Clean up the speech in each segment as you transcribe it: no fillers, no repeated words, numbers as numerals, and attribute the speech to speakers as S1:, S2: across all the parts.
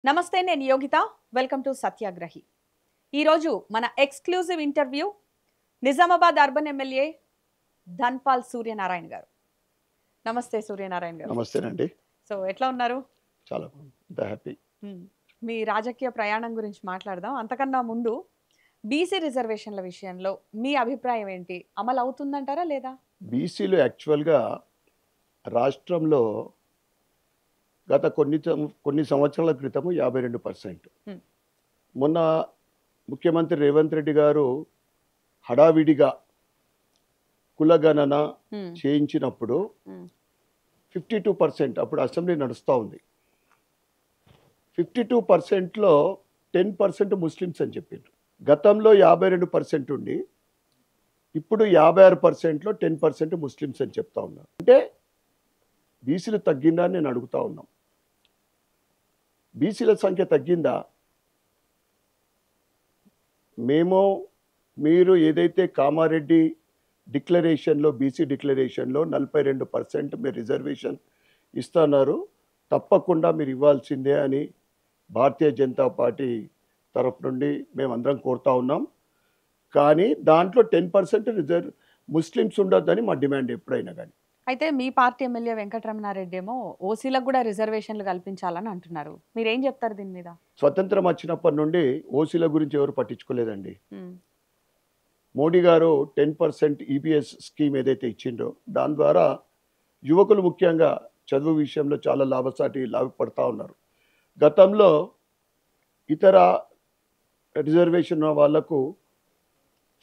S1: నమస్తే, నేను Yogita. Welcome to సత్యాగ్రహి. ఈరోజు మన exclusive interview Nizamabad urban MLA Dhanpal Suryanarayana గారు. నమస్తే సూర్యనారాయణ గారు.
S2: నమస్తేనండి.
S1: సో ఎట్లా ఉన్నారు?
S2: చాలా హ్యాపీ.
S1: మీ రాజకీయ ప్రయాణం గురించి మాట్లాడదాం. అంతకన్నా ముందు బీసీ రిజర్వేషన్ల విషయంలో మీ అభిప్రాయం ఏంటి? అమలు అవుతుందంటారా లేదా?
S2: బీసీలు యాక్చువల్గా రాష్ట్రంలో గత కొన్ని సంవత్సరాల క్రితము 52%. మొన్న ముఖ్యమంత్రి రేవంత్ రెడ్డి గారు హడావిడిగా కులగణన చేయించినప్పుడు 52%, అప్పుడు అసెంబ్లీ నడుస్తూ ఉంది. 52%లో 10% ముస్లిమ్స్ అని చెప్పిండ్రు. గతంలో 52% ఉండి ఇప్పుడు 56%లో 10% ముస్లిమ్స్ అని చెప్తా ఉన్నారు. అంటే బీసీలు తగ్గిందా అని నేను అడుగుతా ఉన్నాం. బీసీల సంఖ్య తగ్గిందా? మీరు ఏదైతే కామారెడ్డి డిక్లరేషన్లో, బీసీ డిక్లరేషన్లో 42% మీరు రిజర్వేషన్ ఇస్తున్నారు, తప్పకుండా మీరు ఇవ్వాల్సిందే అని భారతీయ జనతా పార్టీ తరఫు నుండి మేమందరం కోరుతా ఉన్నాం. కానీ దాంట్లో 10% ముస్లిమ్స్ ఉండొద్దని మా డిమాండ్ ఎప్పుడైనా. కానీ
S1: అయితే మీ పార్టీ ఎమ్మెల్యే వెంకటరమణారెడ్డి ఏమో ఓసీలకు కూడా రిజర్వేషన్లు కల్పించాలని అంటున్నారు. మీరేం చెప్తారు దీని మీద?
S2: స్వతంత్రం వచ్చినప్పటి నుండి ఓసీల గురించి ఎవరు పట్టించుకోలేదండి. మోడీ గారు 10% ఈపీఎస్ స్కీమ్ ఏదైతే ఇచ్చిండో దాని ద్వారా యువకులు ముఖ్యంగా చదువు విషయంలో చాలా లాభపడతా ఉన్నారు. గతంలో ఇతర రిజర్వేషన్ వాళ్లకు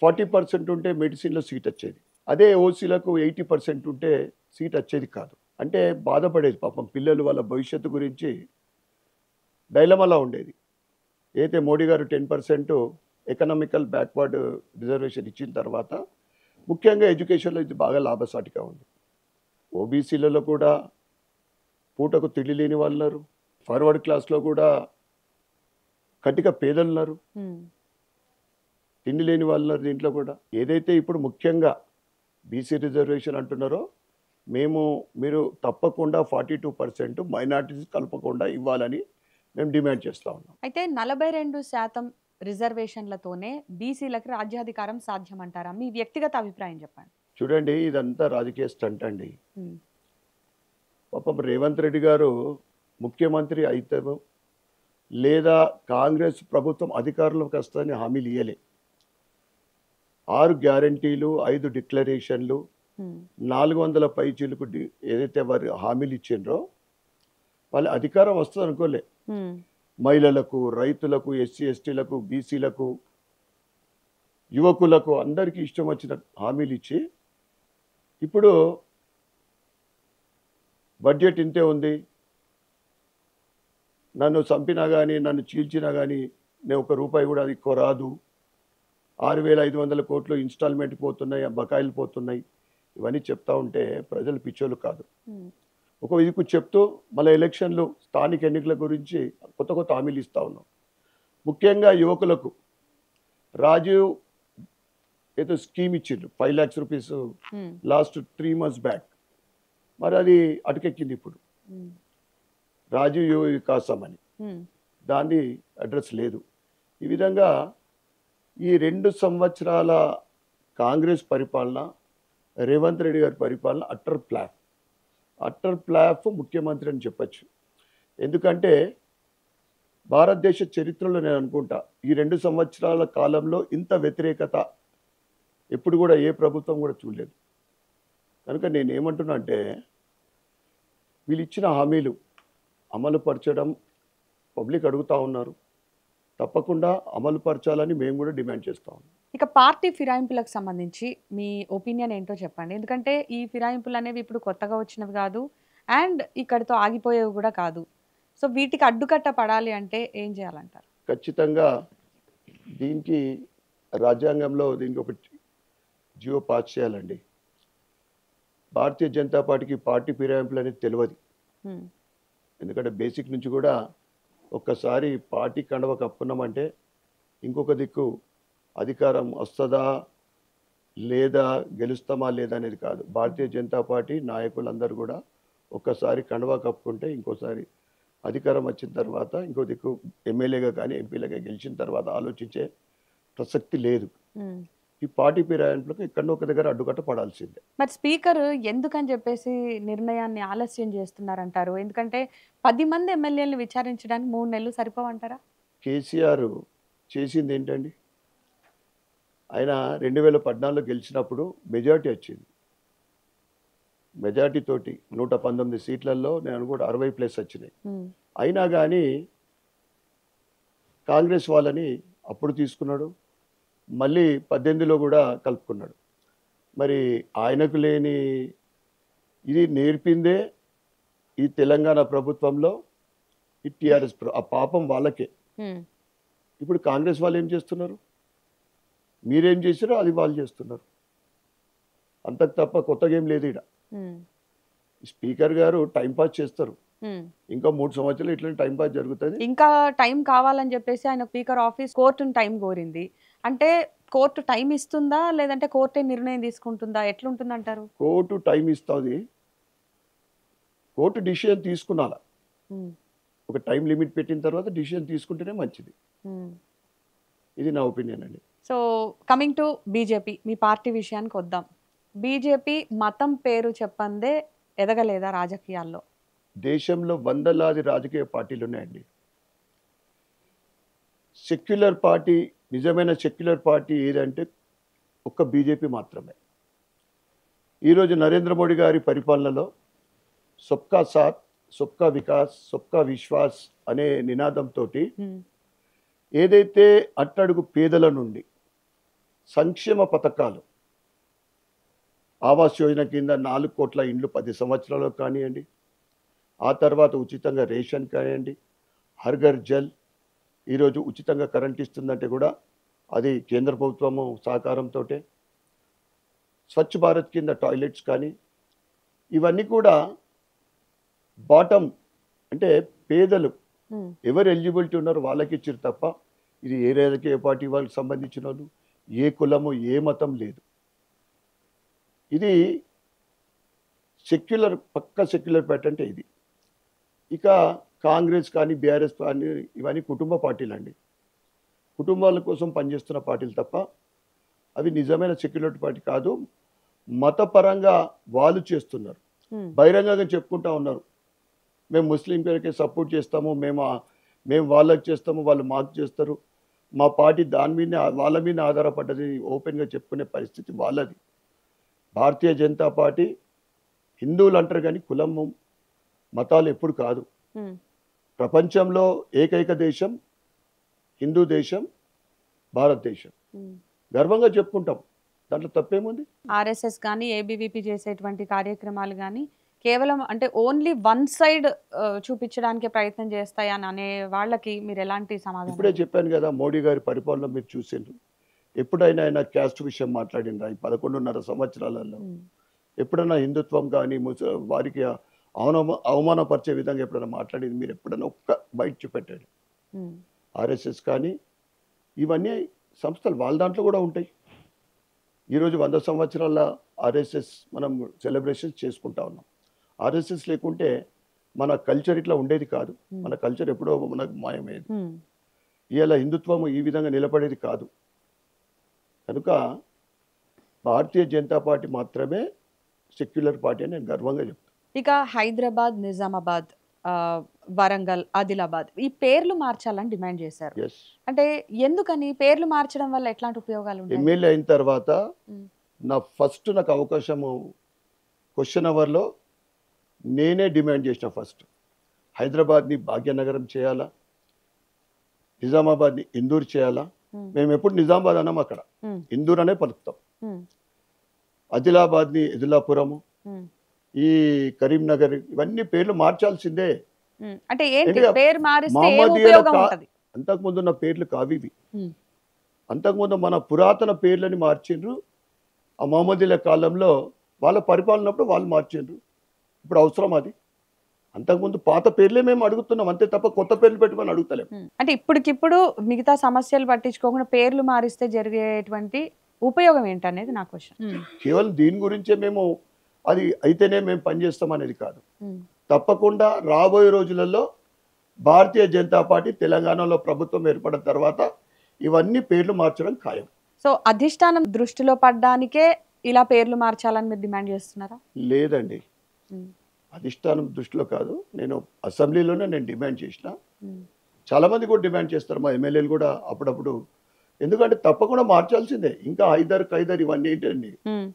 S2: 40% ఉంటే మెడిసిన్లో సీట్ వచ్చేది. అదే ఓసీలకు 80% ఉంటే సీట్ వచ్చేది కాదు. అంటే బాధపడేది పాపం పిల్లలు, వాళ్ళ భవిష్యత్తు గురించి డైలమాలా ఉండేది. అయితే మోడీ గారు 10% ఎకనామికల్ బ్యాక్వర్డ్ రిజర్వేషన్ ఇచ్చిన తర్వాత ముఖ్యంగా ఎడ్యుకేషన్లో ఇది బాగా లాభసాటిగా ఉంది. ఓబీసీలలో కూడా పూటకు తిండి లేని వాళ్ళు ఉన్నారు, ఫార్వర్డ్ క్లాస్లో కూడా కటిక పేదలు ఉన్నారు, తిండి లేని వాళ్ళు ఉన్నారు. దీంట్లో కూడా ఏదైతే ఇప్పుడు ముఖ్యంగా బీసీ రిజర్వేషన్ అంటున్నారో మీరు తప్పకుండా 42% మైనార్టీస్ కలపకుండా ఇవ్వాలని మేము డిమాండ్ చేస్తూ ఉన్నాం.
S1: అయితే 42% రిజర్వేషన్లతోనే బీసీలకు రాజ్యాధికారం సాధ్యమంటారా? మీ వ్యక్తిగత అభిప్రాయం చెప్పండి.
S2: చూడండి, ఇదంతా రాజకీయ స్టంట్ అండి. పాపం రేవంత్ రెడ్డి గారు ముఖ్యమంత్రి అయితే లేదా కాంగ్రెస్ ప్రభుత్వం అధికారంలోకి వస్తుందని హామీలు ఇయ్యలే. 6 గ్యారంటీలు, 5 డిక్లరేషన్లు, 400 పైచీలకు ఏదైతే వారు హామీలు ఇచ్చిండ్రో వాళ్ళ అధికారం వస్తుంది అనుకోలే. మహిళలకు, రైతులకు, ఎస్సీ ఎస్టీలకు, బీసీలకు, యువకులకు అందరికీ ఇష్టం వచ్చిన హామీలు ఇచ్చి ఇప్పుడు బడ్జెట్ ఇంతే ఉంది, నన్ను చంపినా కానీ, నన్ను చీల్చినా కానీ నేను ₹1 కూడా అది ఎక్కువ రాదు, 6,500 కోట్లు ఇన్స్టాల్మెంట్ పోతున్నాయి, బకాయిలు పోతున్నాయి, ఇవన్నీ చెప్తా ఉంటే ప్రజలు పిచ్చోళ్ళు కాదు. ఒక విధికు చెప్తూ మళ్ళీ ఎలక్షన్లు, స్థానిక ఎన్నికల గురించి కొత్త హామీలు ఇస్తూ ఉన్నాం. ముఖ్యంగా యువకులకు రాజీవ్ ఏదో స్కీమ్ ఇచ్చిండ్రు, 5 lakhs rupees last 3 months back. మరి అది అటుకెక్కింది. ఇప్పుడు రాజీవ్ యువ వికాసం అని దాన్ని అడ్రస్ లేదు. ఈ విధంగా ఈ 2 సంవత్సరాల కాంగ్రెస్ పరిపాలన, రేవంత్ రెడ్డి గారి పరిపాలన అట్టర్ ఫ్లాప్ ముఖ్యమంత్రి అని చెప్పచ్చు. ఎందుకంటే భారతదేశ చరిత్రలో నేను అనుకుంటా ఈ 2 సంవత్సరాల కాలంలో ఇంత వ్యతిరేకత ఎప్పుడు కూడా ఏ ప్రభుత్వం కూడా చూడలేదు. కనుక నేనేమంటున్నా అంటే వీళ్ళు ఇచ్చిన హామీలు అమలు పరచడం పబ్లిక్ అడుగుతూ ఉన్నారు, తప్పకుండా అమలు పరచాలని మేము కూడా డిమాండ్ చేస్తా ఉన్నాం.
S1: ఇక పార్టీ ఫిరాయింపులకు సంబంధించి మీ ఒపీనియన్ ఏంటో చెప్పండి. ఎందుకంటే ఈ ఫిరాయింపులు అనేవి ఇప్పుడు కొత్తగా వచ్చినవి కాదు, అండ్ ఇక్కడితో ఆగిపోయేవి కూడా కాదు. సో వీటికి అడ్డుకట్ట పడాలి అంటే ఏం చేయాలంటారు?
S2: ఖచ్చితంగా దీనికి రాజ్యాంగంలో దీనికి ఒక జియో పాస్ చేయాలండి. భారతీయ జనతా పార్టీకి పార్టీ ఫిరాయింపులు అనేది తెలియదు. ఎందుకంటే బేసిక్ నుంచి కూడా ఒక్కసారి పార్టీ కండవ కప్పుకున్నామంటే ఇంకొక దిక్కు అధికారం వస్తుందా లేదా, గెలుస్తామా లేదా అనేది కాదు. భారతీయ జనతా పార్టీ నాయకులందరూ కూడా ఒక్కసారి కండవా కప్పుకుంటే ఇంకోసారి అధికారం వచ్చిన తర్వాత ఇంకో దిక్కు ఎమ్మెల్యేగా కానీ ఎంపీలుగా గెలిచిన తర్వాత ఆలోచించే ప్రసక్తి లేదు.
S1: ఉమ్.
S2: ఈ పార్టీ ఫిరాయింపులకు ఎక్కడో ఒక దగ్గర అడ్డుకట్ట పడాల్సిందే.
S1: మరి స్పీకర్ ఎందుకని చెప్పేసి నిర్ణయాన్ని ఆలస్యం చేస్తున్నారంటారు? ఎందుకంటే 10 మంది ఎమ్మెల్యేలను విచారించడానికి 3 నెలలు సరిపోవంటారా?
S2: కేసీఆర్ చేసింది ఏంటండి? ఆయన 2014లో గెలిచినప్పుడు మెజారిటీ వచ్చింది. మెజారిటీ తోటి 119 సీట్లలో నేను కూడా 60+ వచ్చినాయి.
S1: ఉమ్.
S2: అయినా కానీ కాంగ్రెస్ వాళ్ళని అప్పుడు తీసుకున్నాడు, మళ్ళీ 18లో కూడా కలుపుకున్నాడు. మరి ఆయనకు లేని ఇది నేర్పిందే ఈ తెలంగాణ ప్రభుత్వంలో ఈ టీఆర్ఎస్ ఆ పాపం వాళ్ళకే.
S1: ఉమ్.
S2: ఇప్పుడు కాంగ్రెస్ వాళ్ళు ఏం చేస్తున్నారు? మీరేం చేసారో అది వాళ్ళు చేస్తున్నారు. అంతకు తప్ప కొత్తగా ఏం లేదు ఇక్కడ.
S1: ఉమ్.
S2: స్పీకర్ గారు టైంపాస్ చేస్తారు.
S1: ఉమ్.
S2: ఇంకా 3 సంవత్సరాలు ఇట్లా టైంపాస్ జరుగుతుంది.
S1: ఇంకా టైం కావాలని చెప్పేసి ఆయన స్పీకర్ ఆఫీస్ కోర్టును టైం కోరింది. అంటే కోర్టు టైం ఇస్తుందా లేదంటే కోర్టే నిర్ణయం తీసుకుంటుందా? ఎట్లుంటుందంటారు?
S2: కోర్టు టైం ఇస్తుంది. కోర్టు డిసిషన్ తీసుకున్నాలా,
S1: ఉమ్.
S2: ఒక టైం లిమిట్ పెట్టిన తర్వాత డిసిషన్ తీసుకుంటేనే మంచిది.
S1: ఉమ్.
S2: ఇది నా ఒపీనియన్ అండి.
S1: So coming to BJP, me party విషయానికి వద్దాం. బీజేపీ మతం పేరు చెప్పందే ఎదగలేదా రాజకీయాల్లో?
S2: దేశంలో వందలాది రాజకీయ పార్టీలు ఉన్నాయండి. సెక్యులర్ పార్టీ, నిజమైన సెక్యులర్ పార్టీ ఏదంటే ఒక్క బీజేపీ మాత్రమే. ఈరోజు నరేంద్ర మోడీ గారి పరిపాలనలో సబ్కా సాత్, సబ్కా వికాస్, సబ్కా విశ్వాస్ అనే నినాదంతో
S1: ఉమ్.
S2: ఏదైతే అట్టడుగు పేదల నుండి సంక్షేమ పథకాలు, ఆవాస్ యోజన కింద 4 కోట్ల ఇండ్లు 10 సంవత్సరాల్లో కానివ్వండి, ఆ తర్వాత ఉచితంగా రేషన్ కానివ్వండి, హర్ ఘర్ జల్, ఈరోజు ఉచితంగా కరెంట్ ఇస్తుందంటే కూడా అది కేంద్ర ప్రభుత్వము సహకారంతో, స్వచ్ఛ భారత్ కింద టాయిలెట్స్ కానీ, ఇవన్నీ కూడా బాటమ్ అంటే పేదలు
S1: ఉమ్.
S2: ఎవరు ఎలిజిబిలిటీ ఉన్నారో వాళ్ళకి ఇచ్చారు తప్ప ఇది ఏ రాజకీయ పార్టీ వాళ్ళకి సంబంధించిన వాళ్ళు, ఏ కులము ఏ మతం లేదు. ఇది సెక్యులర్, పక్క సెక్యులర్ పార్టీ అంటే ఇది. ఇక కాంగ్రెస్ కానీ బీఆర్ఎస్ కానీ ఇవన్నీ కుటుంబ పార్టీలు అండి. కుటుంబాల కోసం పనిచేస్తున్న పార్టీలు తప్ప అవి నిజమైన సెక్యులర్ పార్టీ కాదు. మతపరంగా వాళ్ళు చేస్తున్నారు,
S1: ఉమ్.
S2: బహిరంగంగా చెప్పుకుంటా ఉన్నారు, మేము ముస్లిం పేరుకే సపోర్ట్ చేస్తాము, మేము వాళ్ళకి చేస్తాము, వాళ్ళు మాకు చేస్తారు, మా పార్టీ దాని మీద వాళ్ళ మీద ఆధారపడ్డది ఓపెన్గా చెప్పుకునే పరిస్థితి వాళ్ళది. భారతీయ జనతా పార్టీ హిందువులు అంటారు కానీ కులం మతాలు ఎప్పుడు కాదు.
S1: ఉమ్.
S2: ప్రపంచంలో ఏకైక దేశం హిందూ దేశం భారతదేశం.
S1: ఉమ్.
S2: గర్వంగా చెప్పుకుంటాం, దాంట్లో తప్పేముంది?
S1: ఆర్ఎస్ఎస్ కానీ ఏబీవీపీ చేసేటువంటి కార్యక్రమాలు కానీ కేవలం అంటే ఓన్లీ వన్ సైడ్ చూపించడానికి ప్రయత్నం చేస్తాయని అనే వాళ్ళకి మీరు ఎలాంటి సమాధానం?
S2: ఇప్పుడే చెప్పాను కదా, మోడీ గారి పరిపాలన మీరు చూసిండ్రు. ఎప్పుడైనా ఆయన క్యాస్ట్ విషయం మాట్లాడినరా ఈ 11.5 సంవత్సరాలలో?
S1: ఉమ్.
S2: ఎప్పుడైనా హిందుత్వం కానీ వారికి అవమానపరిచే విధంగా ఎప్పుడైనా మాట్లాడింది మీరు ఎప్పుడైనా ఒక్క బయట చూపెట్టాడు?
S1: ఉమ్.
S2: ఆర్ఎస్ఎస్ కానీ ఇవన్నీ సంస్థలు వాళ్ళ దాంట్లో కూడా ఉంటాయి. ఈరోజు 100 సంవత్సరాల ఆర్ఎస్ఎస్ మనం సెలబ్రేషన్స్ చేసుకుంటా ఉన్నాం. ఆర్ఎస్ఎస్ లేకుంటే మన కల్చర్ ఇట్లా ఉండేది కాదు. మన కల్చర్ ఎప్పుడో మనకు మాయమయ్యేది.
S1: ఉమ్.
S2: ఇవాళ హిందుత్వం ఈ విధంగా నిలబడేది కాదు. కనుక భారతీయ జనతా పార్టీ మాత్రమే సెక్యులర్ పార్టీ అని నేను గర్వంగా చెప్తాను.
S1: ఇక హైదరాబాద్, నిజామాబాద్, వరంగల్, ఆదిలాబాద్ ఈ పేర్లు మార్చాలని డిమాండ్ చేశారు.
S2: ఎస్,
S1: అంటే ఎందుకని పేర్లు మార్చడం వల్ల ఎట్లాంటి ఉపయోగాలు ఉంటాయి?
S2: ఎమ్మెల్యే అయిన తర్వాత
S1: ఉమ్.
S2: నాకు అవకాశము క్వశ్చన్ అవర్లో నేనే డిమాండ్ చేసిన ఫస్ట్ హైదరాబాద్ని భాగ్యనగరం చేయాలా, నిజామాబాద్ని ఇందూర్ చేయాలా.
S1: ఉమ్.
S2: మేము ఎప్పుడు నిజామాబాద్ అన్నాం, అక్కడ
S1: ఉమ్.
S2: ఇందూర్ అనే పలుకుతాం.
S1: ఉమ్.
S2: ఆదిలాబాద్ని ఎదులాపురము,
S1: ఉమ్.
S2: ఈ కరీంనగర్, ఇవన్నీ పేర్లు మార్చాల్సిందే.
S1: ఉమ్. అంటే ఏంటి
S2: ఏంటిగా
S1: పేరు మారిస్తే ఏం
S2: మహమ్మదీయుల
S1: ఉపయోగం ఉంటది?
S2: అంతకుముందు ఉన్న పేర్లు కావివి.
S1: ఉమ్.
S2: అంతకుముందు మన పురాతన పేర్లని మార్చిండ్రు. ఆ మహమ్మదీల కాలంలో వాళ్ళ పరిపాలనప్పుడు వాళ్ళు మార్చిండ్రు. ఇప్పుడు అవసరం అది? అంతకుముందు పాత పేర్లే మేము అడుగుతున్నాం అంతే తప్ప కొత్త పేర్లు పెట్టుకొని అడుగుతలేం.
S1: అంటే ఇప్పటికిప్పుడు మిగతా సమస్యలు పట్టించుకోకుండా పేర్లు మారిస్తే జరిగేటువంటి ఉపయోగం ఏంటనేది నా క్వశ్చన్.
S2: కేవలం దీని గురించే మేము అది అయితేనే మేము పనిచేస్తాం అనేది కాదు. తప్పకుండా రాబోయే రోజులలో భారతీయ జనతా పార్టీ తెలంగాణలో ప్రభుత్వం ఏర్పడిన తర్వాత ఇవన్నీ పేర్లు మార్చడం ఖాయం.
S1: సో అధిష్టానం దృష్టిలో పడ్డానికే ఇలా పేర్లు మార్చాలని మీరు డిమాండ్ చేస్తున్నారా?
S2: లేదండి,
S1: ఉమ్,
S2: అధిష్టానం దృష్టిలో కాదు, నేను అసెంబ్లీలోనే నేను డిమాండ్ చేసిన.
S1: ఉమ్,
S2: చాలామంది కూడా డిమాండ్ చేస్తారు, మా ఎమ్మెల్యేలు కూడా అప్పుడప్పుడు. ఎందుకంటే తప్పకుండా మార్చాల్సిందే. ఇంకా ఖైదర్ ఇవన్నీ ఏంటండి,
S1: ఉమ్.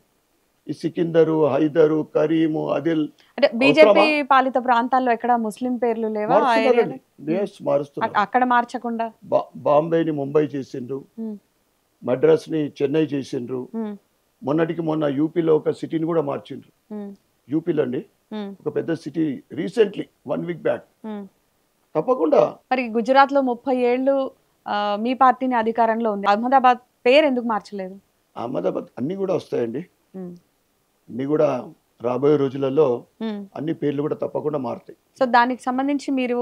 S2: ఈ సికిందరు, హైదరు, కరీము, ఆదిల్
S1: అంటే బీజేపీ
S2: అవసరమా?
S1: పాలిత ప్రాంతాల్లో ఎక్కడ ముస్లిం పేర్లు లేవా ఆ
S2: మారుస్తున్నారండి,
S1: ఏరియాలో?
S2: yes, మారుస్తున్నారు.
S1: అక్కడ మార్చకుండా
S2: బాంబేని ముంబై చేసిండ్రు,
S1: ఉమ్,
S2: మద్రాస్ని చెన్నై చేసిండ్రు,
S1: ఉమ్,
S2: మొన్నటికి మొన్న యూపీలో ఒక సిటీని కూడా మార్చిండ్రు.
S1: ఉమ్,
S2: యూపీలో అండి
S1: ఉమ్,
S2: ఒక పెద్ద సిటీ రీసెంట్లీ 1 వీక్ బ్యాక్.
S1: ఉమ్.
S2: తప్పకుండా
S1: మరి గుజరాత్ లో 30 ఏళ్ళు మీ పార్టీని అధికారంలో ఉంది, అహ్మదాబాద్ పేరు ఎందుకు మార్చలేదు?
S2: అహ్మదాబాద్ అన్నీ కూడా వస్తాయండి,
S1: ఉమ్,
S2: అన్నీ కూడా రాబోయే రోజులలో
S1: ఉమ్.
S2: అన్ని పేర్లు కూడా తప్పకుండా మారుతాయి.
S1: సో దానికి సంబంధించి మీరు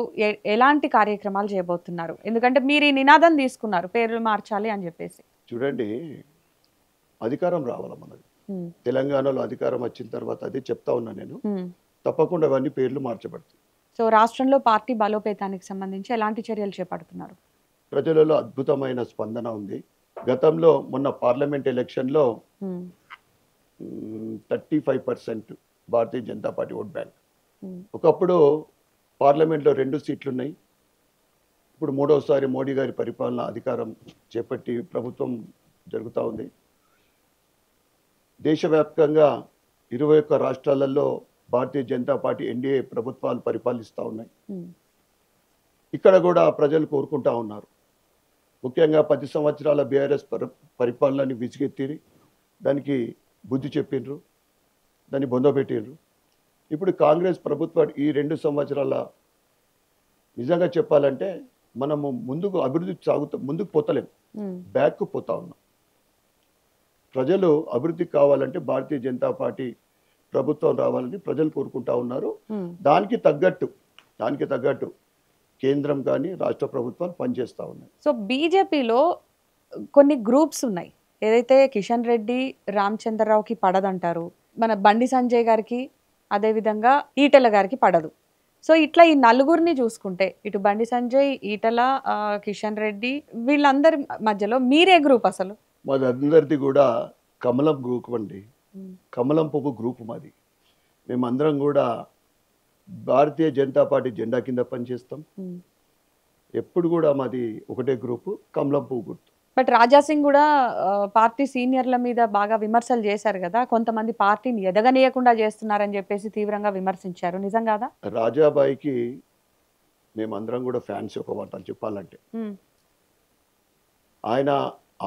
S1: ఎలాంటి కార్యక్రమాలు చేయబోతున్నారు? ఎందుకంటే మీరు ఈ నినాదం తీసుకున్నారు పేర్లు మార్చాలి అని చెప్పేసి.
S2: చూడండి, అధికారం రావాల మనది.
S1: ఉమ్,
S2: తెలంగాణలో అధికారం వచ్చిన తర్వాత అదే చెప్తా ఉన్నా నేను,
S1: ఉమ్.
S2: తప్పకుండా అవన్నీ పేర్లు మార్చబడతాయి.
S1: సో రాష్ట్రంలో పార్టీ బలోపేతానికి సంబంధించి ఎలాంటి చర్యలు చేపడుతున్నారు?
S2: ప్రజలలో అద్భుతమైన స్పందన ఉంది. గతంలో మొన్న పార్లమెంట్ ఎలక్షన్లో
S1: ఉమ్,
S2: 35% Bharatiya Janata party vote bank.
S1: ఉమ్,
S2: ఒకప్పుడు పార్లమెంట్లో 2 సీట్లు ఉన్నాయి. ఇప్పుడు మూడోసారి మోడీ గారి పరిపాలన అధికారం చేపట్టి ప్రభుత్వం జరుగుతూ ఉంది. దేశవ్యాప్తంగా 21 రాష్ట్రాలలో భారతీయ జనతా పార్టీ ఎన్డీఏ ప్రభుత్వాలు పరిపాలిస్తూ ఉన్నాయి.
S1: ఉమ్,
S2: ఇక్కడ కూడా ప్రజలు కోరుకుంటా ఉన్నారు. ముఖ్యంగా 10 సంవత్సరాల బీఆర్ఎస్ పరిపాలనని విసిగెత్తిరి, దానికి బుద్ధి చెప్పిండ్రు, దాన్ని బొందబెట్టిండ్రు. ఇప్పుడు కాంగ్రెస్ ప్రభుత్వం ఈ 2 సంవత్సరాల నిజంగా చెప్పాలంటే మనము ముందుకు అభివృద్ధి ముందుకు పోతలేం,
S1: ఉమ్.
S2: బ్యాక్కు పోతా ఉన్నాం. ప్రజలు అభివృద్ధి కావాలంటే భారతీయ జనతా పార్టీ ప్రభుత్వం రావాలని ప్రజలు కోరుకుంటా ఉన్నారు.
S1: ఉమ్.
S2: దానికి తగ్గట్టు కేంద్రం కానీ రాష్ట్ర ప్రభుత్వాలు పనిచేస్తూ ఉన్నాయి.
S1: సో బీజేపీలో కొన్ని గ్రూప్స్ ఉన్నాయి, ఏదైతే కిషన్ రెడ్డి రామచంద్రరావుకి పడదంటారు, మన బండి సంజయ్ గారికి అదేవిధంగా ఈటెల గారికి పడదు. సో ఇట్లా ఈ నలుగురిని చూసుకుంటే ఇటు బండి సంజయ్, ఈటెల, కిషన్ రెడ్డి, వీళ్ళందరి మధ్యలో మీరే గ్రూప్ అసలు?
S2: మాది అందరిది కూడా కమలం గ్రూప్ అండి, కమలం పువ్వు గ్రూప్ మాది. మేమందరం కూడా భారతీయ జనతా పార్టీ జెండా కింద పనిచేస్తాం. ఎప్పుడు కూడా మాది ఒకటే గ్రూపు, కమలం పువ్వు గుర్తు.
S1: బట్ రాజాసింగ్ కూడా పార్టీ సీనియర్ల మీద బాగా విమర్శలు చేశారు కదా, కొంతమంది పార్టీని ఎదగనీయకుండా చేస్తున్నారని చెప్పేసి తీవ్రంగా విమర్శించారు, నిజం కాదా?
S2: రాజాబాయికి మేమందరం కూడా ఫ్యాన్స్ ఒక మాట చెప్పాలంటే. ఆయన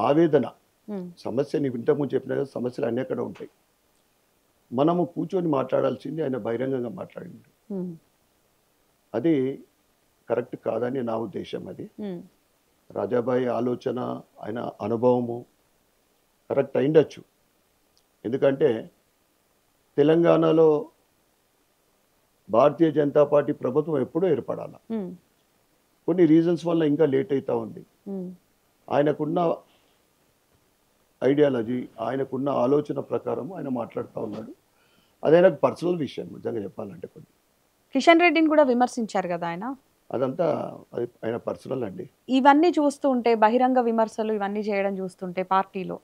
S2: ఆవేదన సమస్య, నీకు ఇంతకుముందు చెప్పిన కదా, సమస్యలు అన్నీ అక్కడ ఉంటాయి. మనము కూర్చొని మాట్లాడాల్సింది ఆయన బహిరంగంగా మాట్లాడింది. అది కరెక్ట్ కాదని నా ఉద్దేశం. అది రాజాబాయి ఆలోచన, ఆయన అనుభవము కరెక్ట్ అయిండొచ్చు. ఎందుకంటే తెలంగాణలో భారతీయ జనతా పార్టీ ప్రభుత్వం ఎప్పుడూ ఏర్పడాల, కొన్ని రీజన్స్ వల్ల ఇంకా లేట్ అవుతా ఉంది. ఆయనకున్న ఐడియాలజీ, ఆయనకున్న ఆలోచన ప్రకారం ఆయన మాట్లాడుతూ ఉన్నాడు. అది ఆయనకు పర్సనల్ విషయం నిజంగా చెప్పాలంటే. కొన్ని
S1: కిషన్ రెడ్డిని కూడా విమర్శించారు కదా ఆయన,
S2: అదంతా అది ఆయన పర్సనల్ అండి.
S1: ఇవన్నీ చూస్తూ ఉంటే, బహిరంగ విమర్శలు ఇవన్నీ చేయడం చూస్తుంటే పార్టీలో,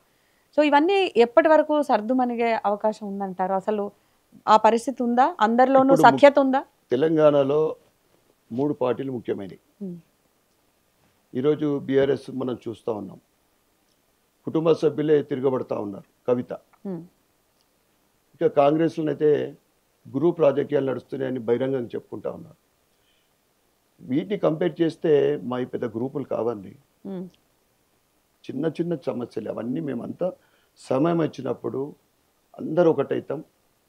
S1: సో ఇవన్నీ ఎప్పటి వరకు సర్దుమనిగే అవకాశం ఉందంటారు? అసలు ఆ పరిస్థితి ఉందా? అందరిలోనూ సఖ్యత ఉందా?
S2: తెలంగాణలో 3 పార్టీలు ముఖ్యమైనవి. ఈరోజు బీఆర్ఎస్ మనం చూస్తూ ఉన్నాం, కుటుంబ సభ్యులే తిరగబడతా ఉన్నారు. కవిత, ఇక కాంగ్రెస్లోనైతే గ్రూప్ రాజకీయాలు నడుస్తున్నాయని బహిరంగంగా చెప్పుకుంటా ఉన్నారు. వీటిని కంపేర్ చేస్తే మా పెద్ద గ్రూపులు కావండి, చిన్న చిన్న సమస్యలు అవన్నీ. మేమంతా సమయం వచ్చినప్పుడు అందరూ ఒకటైతాం.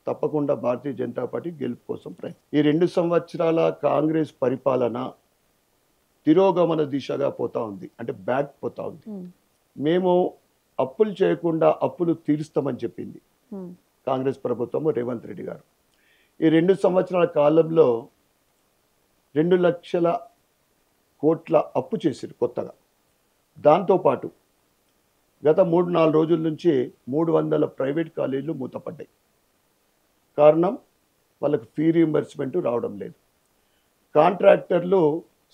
S2: తప్పకుండా భారతీయ జనతా పార్టీ గెలుపు కోసం ఈ 2 సంవత్సరాల కాంగ్రెస్ పరిపాలన తిరోగమన దిశగా పోతా ఉంది, అంటే బ్యాక్ పోతా ఉంది. మేము అప్పులు చేయకుండా అప్పులు తీరుస్తామని చెప్పింది కాంగ్రెస్ ప్రభుత్వము, రేవంత్ రెడ్డి గారు. ఈ 2 సంవత్సరాల కాలంలో 2 లక్షల కోట్ల అప్పు చేశారు కొత్తగా. దాంతోపాటు గత 3-4 రోజుల నుంచి 300 ప్రైవేట్ కాలేజీలు మూతపడ్డాయి. కారణం వాళ్ళకి ఫీ రీయింబర్స్మెంట్ రావడం లేదు. కాంట్రాక్టర్లు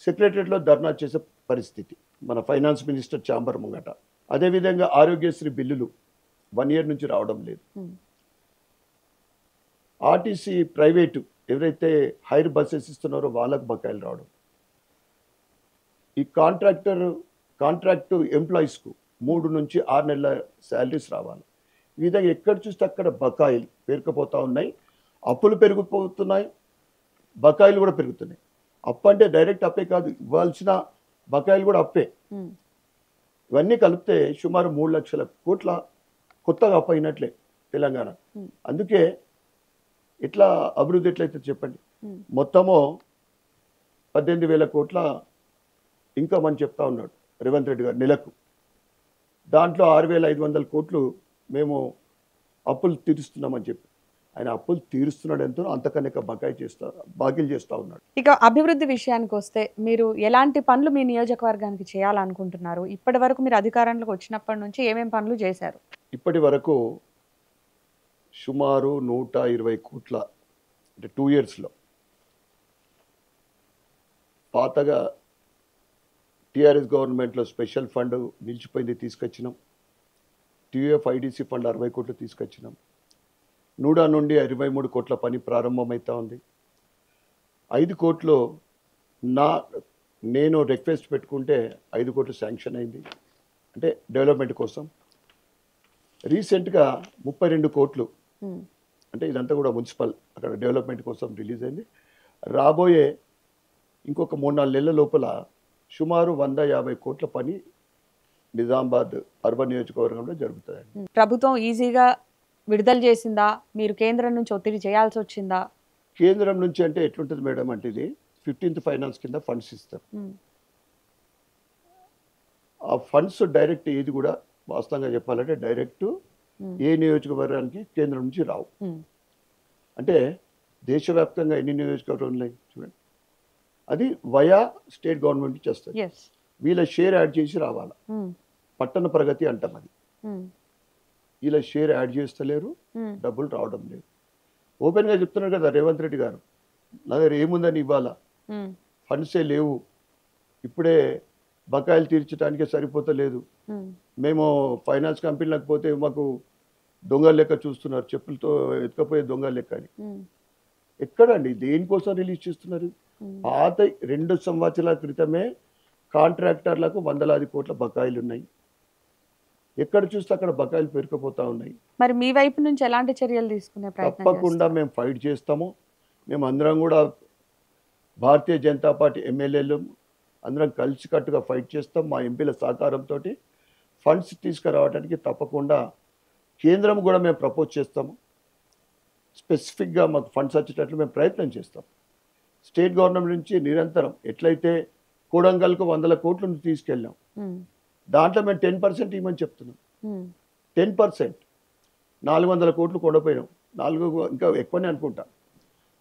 S2: సెక్రటరియట్లో ధర్నా చేసే పరిస్థితి, మన ఫైనాన్స్ మినిస్టర్ ఛాంబర్ ముంగట. అదేవిధంగా ఆరోగ్యశ్రీ బిల్లులు 1 year నుంచి రావడం లేదు. ఆర్టీసీ ప్రైవేటు ఎవరైతే హైర్ బస్సెస్ ఇస్తున్నారో వాళ్ళకు బకాయిలు రావడం. ఈ కాంట్రాక్టు ఎంప్లాయీస్కు 3 నుంచి 6 నెలల శాలరీస్ రావాలి. ఈ విధంగా ఎక్కడ చూస్తే అక్కడ బకాయిలు పేరుకుపోతూ ఉన్నాయి, అప్పులు పెరిగిపోతున్నాయి, బకాయిలు కూడా పెరుగుతున్నాయి. అప్పు అంటే డైరెక్ట్ అప్పే కాదు, ఇవ్వాల్సిన బకాయిలు కూడా అప్పే. ఇవన్నీ కలిపితే సుమారు 3 లక్షల కోట్ల కొత్తగా అప్పు అయినట్లే తెలంగాణ. అందుకే ఇట్లా అభివృద్ధి ఎట్లయితే చెప్పండి. మొత్తము 18,000 కోట్ల ఇంకా అని చెప్తా ఉన్నాడు రేవంత్ రెడ్డి గారు నెలకు. దాంట్లో 6,500 కోట్లు మేము అప్పులు తీరుస్తున్నామని చెప్పి, ఆయన అప్పులు తీరుస్తున్నాడు ఎంతో అంతకన్నా బాకీలు చేస్తూ ఉన్నాడు.
S1: ఇక అభివృద్ధి విషయానికి వస్తే మీరు ఎలాంటి పనులు మీ నియోజకవర్గానికి చేయాలనుకుంటున్నారు? ఇప్పటి వరకు మీరు అధికారంలోకి వచ్చినప్పటి నుంచి ఏమేం పనులు చేశారు?
S2: ఇప్పటి వరకు సుమారు 120 కోట్ల, అంటే 2 yearsలో పాతగా టీఆర్ఎస్ గవర్నమెంట్లో స్పెషల్ ఫండ్ నిలిచిపోయింది, తీసుకొచ్చినాం. టీఎఫ్ఐడిసి ఫండ్ 60 కోట్లు తీసుకొచ్చినాం. నూడా నుండి 23 కోట్ల పని ప్రారంభమవుతా ఉంది. 5 కోట్లు నేను రిక్వెస్ట్ పెట్టుకుంటే 5 కోట్లు శాంక్షన్ అయింది, అంటే డెవలప్మెంట్ కోసం. రీసెంట్గా 32 కోట్లు, అంటే ఇదంతా కూడా మున్సిపల్ అక్కడ డెవలప్మెంట్ కోసం రిలీజ్ అయింది. రాబోయే ఇంకొక 3-4 నెలల లోపల సుమారు 150 కోట్ల పని నిజామాబాద్ అర్బన్ నియోజకవర్గంలో జరుగుతుంది.
S1: ప్రభుత్వం ఈజీగా విడుదల చేసిందా, మీరు కేంద్రం నుంచి ఒత్తిడి చేయాల్సి వచ్చిందా?
S2: కేంద్రం నుంచి అంటే ఎట్లుంటుంది మేడం అంటే, ఇది 15th ఫైనాన్స్ కింద ఫండ్స్ ఇస్తారు. ఆ ఫండ్స్ డైరెక్ట్ ఏది కూడా వాస్తవంగా చెప్పాలంటే డైరెక్ట్ ఏ నియోజకవర్గానికి కేంద్రం నుంచి రావు. అంటే దేశవ్యాప్తంగా ఎన్ని నియోజకవర్గాలు ఉన్నాయి చూడండి, అది వయా స్టేట్ గవర్నమెంట్ నుంచి వస్తుంది. వీళ్ళ షేర్ యాడ్ చేసి రావాలా, పట్టణ ప్రగతి అంటాం అది. వీళ్ళ షేర్ యాడ్ చేస్తలేరు, డబ్బులు రావడం లేదు. ఓపెన్గా చెప్తున్నారు కదా రేవంత్ రెడ్డి గారు, నా దగ్గర ఏముందని ఇవ్వాలా, ఫండ్సే లేవు, ఇప్పుడే బకాయిలు తీర్చడానికే సరిపోతలేదు, మేము ఫైనాన్స్ కంపెనీలకు పోతే మాకు దొంగ లెక్క చూస్తున్నారు, చెప్పులతో ఎత్తుకపోయే దొంగ లెక్క అని. ఎక్కడండి, దేనికోసం రిలీజ్ చేస్తున్నారు? పాత 2 సంవత్సరాల క్రితమే కాంట్రాక్టర్లకు 100 కోట్ల బకాయిలు ఉన్నాయి. ఎక్కడ చూస్తే అక్కడ బకాయిలు పెరిగిపోతా ఉన్నాయి.
S1: మరి మీ వైపు నుంచి ఎలాంటి చర్యలు తీసుకునే ప్రయత్నం?
S2: తప్పకుండా మేము ఫైట్ చేస్తాము. మేము అందరం కూడా భారతీయ జనతా పార్టీ ఎమ్మెల్యేలు అందరం కలిసికట్టుగా ఫైట్ చేస్తాం. మా ఎంపీల సహకారంతో ఫండ్స్ తీసుకురావడానికి తప్పకుండా కేంద్రం కూడా మేము ప్రపోజ్ చేస్తాము. స్పెసిఫిక్గా మాకు ఫండ్స్ వచ్చేటట్లు మేము ప్రయత్నం చేస్తాం. స్టేట్ గవర్నమెంట్ నుంచి నిరంతరం ఎట్లయితే కోడంగల్కు 100 కోట్లు తీసుకెళ్ళాం, దాంట్లో మేము 10% ఇవ్వమని చెప్తున్నాం. 10%, 400 కోట్లు కొనపోయినాం, 4 ఇంకా ఎక్కువనే అనుకుంటా.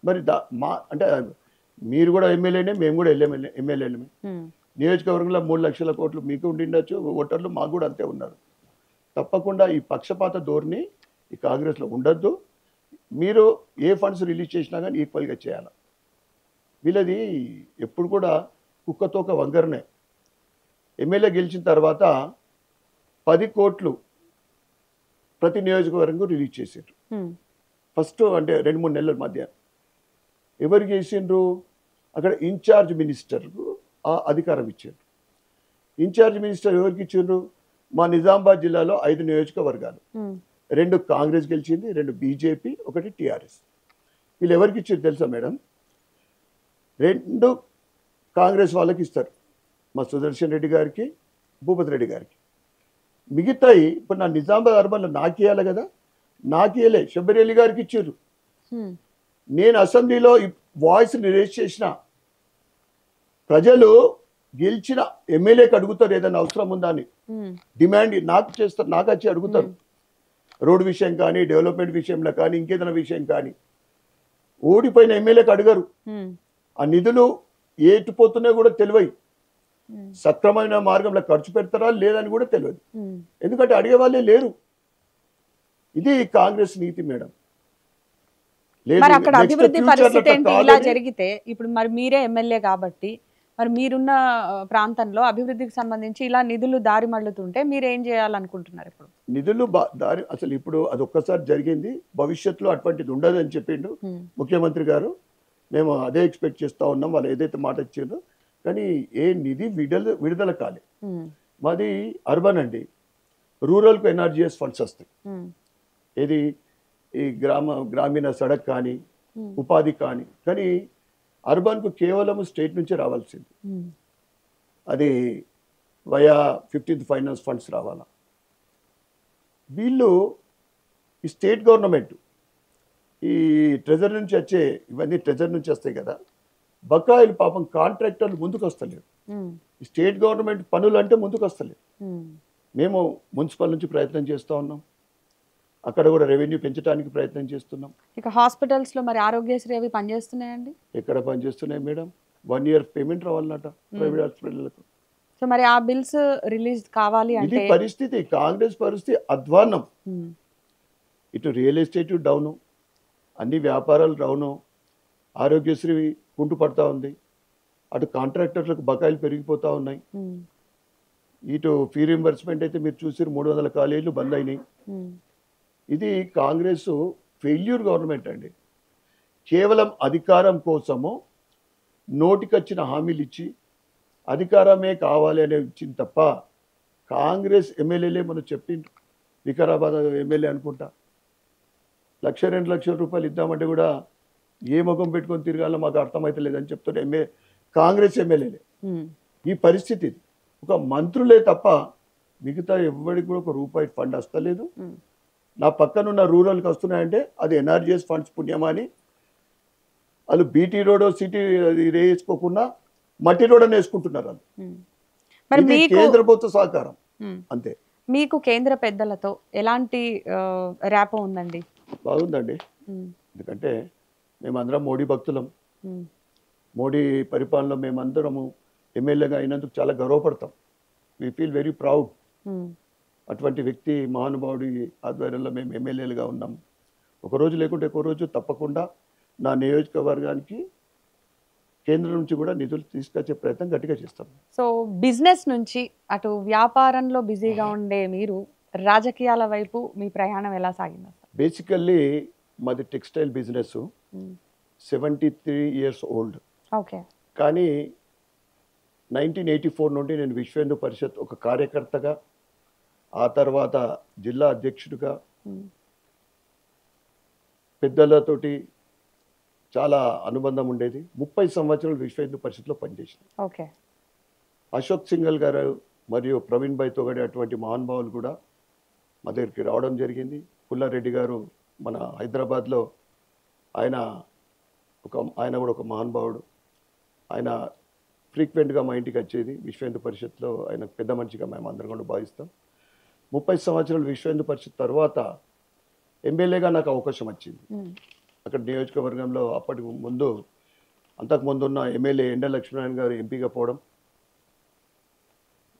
S2: మరి అంటే మీరు కూడా ఎమ్మెల్యేనే, మేము కూడా ఎమ్మెల్యేనే. నియోజకవర్గంలో 3 లక్షల కోట్లు మీకు ఉండిండొచ్చు, ఓటర్లు మాకు కూడా అంతే ఉన్నారు. తప్పకుండా ఈ పక్షపాత ధోరణి ఈ కాంగ్రెస్లో ఉండొద్దు. మీరు ఏ ఫండ్స్ రిలీజ్ చేసినా కానీ ఈక్వల్గా చేయాలి. వీళ్ళది ఎప్పుడు కూడా కుక్కతోక వంగరనే. ఎమ్మెల్యే గెలిచిన తర్వాత 10 కోట్లు ప్రతి నియోజకవర్గం రిలీజ్ చేశారు. ఫస్ట్ అంటే 2-3 నెలల మధ్య ఎవరికి చేసిండ్రు, అక్కడ ఇన్ఛార్జ్ మినిస్టర్కు ఆ అధికారం ఇచ్చారు. ఇన్ఛార్జ్ మినిస్టర్ ఎవరికి ఇచ్చిండ్రు? మా నిజామాబాద్ జిల్లాలో 5 నియోజకవర్గాలు, 2 కాంగ్రెస్ గెలిచింది, 2 బీజేపీ, 1 టీఆర్ఎస్. వీళ్ళు ఎవరికి ఇచ్చారు తెలుసా మేడం? 2 కాంగ్రెస్ వాళ్ళకి ఇస్తారు, మా సుదర్శన్ రెడ్డి గారికి, భూపతి రెడ్డి గారికి. మిగతాయి ఇప్పుడు నా నిజామాబాద్ అర్బన్లో నాకు ఇవ్వాలి కదా, నాకు ఇవ్వలే, షబ్బీర్ అలీ గారికి ఇచ్చారు. నేను అసెంబ్లీలో వాయిస్ని రేజ్ చేసిన, ప్రజలు గెలిచిన ఎమ్మెల్యేకి అడుగుతారు ఏదైనా అవసరం ఉందా అని, డిమాండ్ నాకు చేస్తారు, నాకు వచ్చి అడుగుతారు. రోడ్డు విషయం కానీ, డెవలప్మెంట్ విషయంలో కానీ, ఇంకేదైనా విషయం కానీ. ఓడిపోయిన ఎమ్మెల్యేకి అడగరు. ఆ నిధులు ఏటిపోతున్నాయో కూడా తెలియదు, సక్రమైన మార్గంలో ఖర్చు పెడతారా లేదని కూడా తెలియదు, ఎందుకంటే అడిగే వాళ్ళే లేరు. ఇది కాంగ్రెస్ నీతి మేడం.
S1: మరి అక్కడ అభివృద్ధి పరిస్థితి ఏంటి? ఇలా జరిగితే ఇప్పుడు మరి మీరే ఎమ్మెల్యే కాబట్టి మరి మీరున్న ప్రాంతంలో అభివృద్ధికి సంబంధించి ఇలా నిధులు దారి మళ్ళుతుంటే మీరు ఏం చేయాలనుకుంటున్నారు ఇప్పుడు?
S2: నిధులు దారి అసలు ఇప్పుడు అది ఒక్కసారి జరిగింది, భవిష్యత్తులో అటువంటిది ఉండదని చెప్పిండు ముఖ్యమంత్రి గారు. మేము అదే ఎక్స్పెక్ట్ చేస్తూ ఉన్నాం, వాళ్ళు ఏదైతే మాట ఇచ్చిండ్రో. కానీ ఏ నిధి విడుదల కాలే. మాది అర్బన్ అండి, రూరల్కు ఎన్ఆర్జీఎస్ ఫండ్స్ వస్తాయి. ఏది ఈ గ్రామీణ సడక్ కానీ ఉపాధి కానీ అర్బన్కు కేవలం స్టేట్ నుంచి రావాల్సింది. అది వయా 15th ఫైనాన్స్ ఫండ్స్ రావాలా. వీళ్ళు ఈ స్టేట్ గవర్నమెంట్ ఈ ట్రెజరీ నుంచి వచ్చే ఇవన్నీ ట్రెజరీ నుంచి వస్తాయి కదా, బకాయిలు పాపం కాంట్రాక్టర్లు ముందుకు వస్తలేరు. ఈ స్టేట్ గవర్నమెంట్ పనులు అంటే ముందుకు వస్తలేరు. మేము మున్సిపల్ నుంచి ప్రయత్నం చేస్తూ ఉన్నాం, అక్కడ కూడా రెవెన్యూ పెంచడానికి ప్రయత్నం చేస్తున్నాం.
S1: ఇక హాస్పిటల్స్లో మరి ఆరోగ్యశ్రీ అవి పనిచేస్తున్నాయండి?
S2: ఎక్కడ పనిచేస్తున్నాయి మేడం? 1 year పేమెంట్ రావాలన్నట ప్రైవేట్ హాస్పిటల్లకు.
S1: సో మరి ఆ బిల్స్ రిలీజ్ కావాలి
S2: ఇది
S1: అంటే
S2: పరిస్థితి, కాంగ్రెస్ పరిస్థితి అధ్వాన్నం. ఇటు రియల్ ఎస్టేట్ డౌను, అన్ని వ్యాపారాలు డౌను, ఆరోగ్యశ్రీ కుంటు పడతా ఉంది, అటు కాంట్రాక్టర్లకు బకాయిలు పెరిగిపోతూ ఉన్నాయి. ఇటు ఫీ రింబర్స్మెంట్ అయితే మీరు చూసారు, 300 కాలేజీలు బంద్ అయినాయి. ఇది కాంగ్రెస్ ఫెయిల్యూర్ గవర్నమెంట్ అండి. కేవలం అధికారం కోసము నోటికొచ్చిన హామీలు ఇచ్చి అధికారమే కావాలి అనే ఇచ్చింది తప్ప, కాంగ్రెస్ ఎమ్మెల్యేలే మనం చెప్పిండ్రు. వికారాబాద్ ఎమ్మెల్యే అనుకుంటా 1,00,000-2 లక్షల రూపాయలు ఇద్దామంటే కూడా ఏ ముఖం పెట్టుకొని తిరగాలో మాకు అర్థమైతే లేదని చెప్తుంటే కాంగ్రెస్ ఎమ్మెల్యేలే. ఈ పరిస్థితి ఇది. ఒక మంత్రులే తప్ప మిగతా ఎవరికి కూడా 1 రూపాయి ఫండ్ వస్తలేదు. నా పక్కనున్న రూరల్కి వస్తున్నాయంటే అది ఎన్ఆర్జీఎస్ ఫండ్స్ పుణ్యమా అని వాళ్ళు బీటీ రోడ్ సిటీ వేసుకోకుండా మట్టి రోడ్ అని వేసుకుంటున్నారు. వాళ్ళు కేంద్ర ప్రభుత్వ సహకారం అంతే.
S1: మీకు కేంద్ర పెద్దలతో ఎలాంటి ర్యాపో ఉందండి?
S2: బాగుందండి, ఎందుకంటే మేమందరం మోడీ భక్తులం. మోడీ పరిపాలనలో మేమందరము ఎమ్మెల్యేగా అయినందుకు చాలా గర్వపడతాం. We feel very proud. అటువంటి వ్యక్తి మహానుభావుడి ఆధ్వర్యంలో మేము ఎమ్మెల్యేలుగా ఉన్నాం. ఒకరోజు లేకుంటే ఒక రోజు తప్పకుండా నా నియోజకవర్గానికి కేంద్రం నుంచి కూడా నిధులు తీసుకొచ్చే ప్రయత్నం గట్టిగా చేస్తాం.
S1: సో బిజినెస్ నుంచి అటు వ్యాపారంలో బిజీగా ఉండే మీరు రాజకీయాల వైపు మీ ప్రయాణం ఎలా సాగింది?
S2: బేసికల్లీ మాది textile business, 73 years old.
S1: Okay.
S2: కానీ 1984 నుండి నేను విశ్వ హిందూ పరిషత్ ఒక కార్యకర్తగా, ఆ తర్వాత జిల్లా అధ్యక్షుడిగా పెద్దలతోటి చాలా అనుబంధం ఉండేది. 30 సంవత్సరాలు విశ్వ హిందూ పరిషత్లో పనిచేసిన.
S1: ఓకే.
S2: అశోక్ సింఘల్ గారు మరియు ప్రవీణ్ భాయ్ తోగడే అటువంటి మహానుభావులు కూడా మా దగ్గరికి రావడం జరిగింది. పుల్లారెడ్డి గారు మన హైదరాబాద్లో ఆయన కూడా ఒక మహానుభావుడు. ఆయన ఫ్రీక్వెంట్గా మా ఇంటికి వచ్చేది. విశ్వ హిందూ పరిషత్లో ఆయన పెద్ద మనిషిగా మేము అందరం కూడా భావిస్తాం. 30 సంవత్సరాలు విశ్వ హిందూ పరిషత్ తర్వాత ఎమ్మెల్యేగా నాకు అవకాశం వచ్చింది. అక్కడ నియోజకవర్గంలో అప్పటికి అంతకుముందు ఉన్న ఎమ్మెల్యే ఎండ లక్ష్మీనారాయణ గారు ఎంపీగా పోవడం,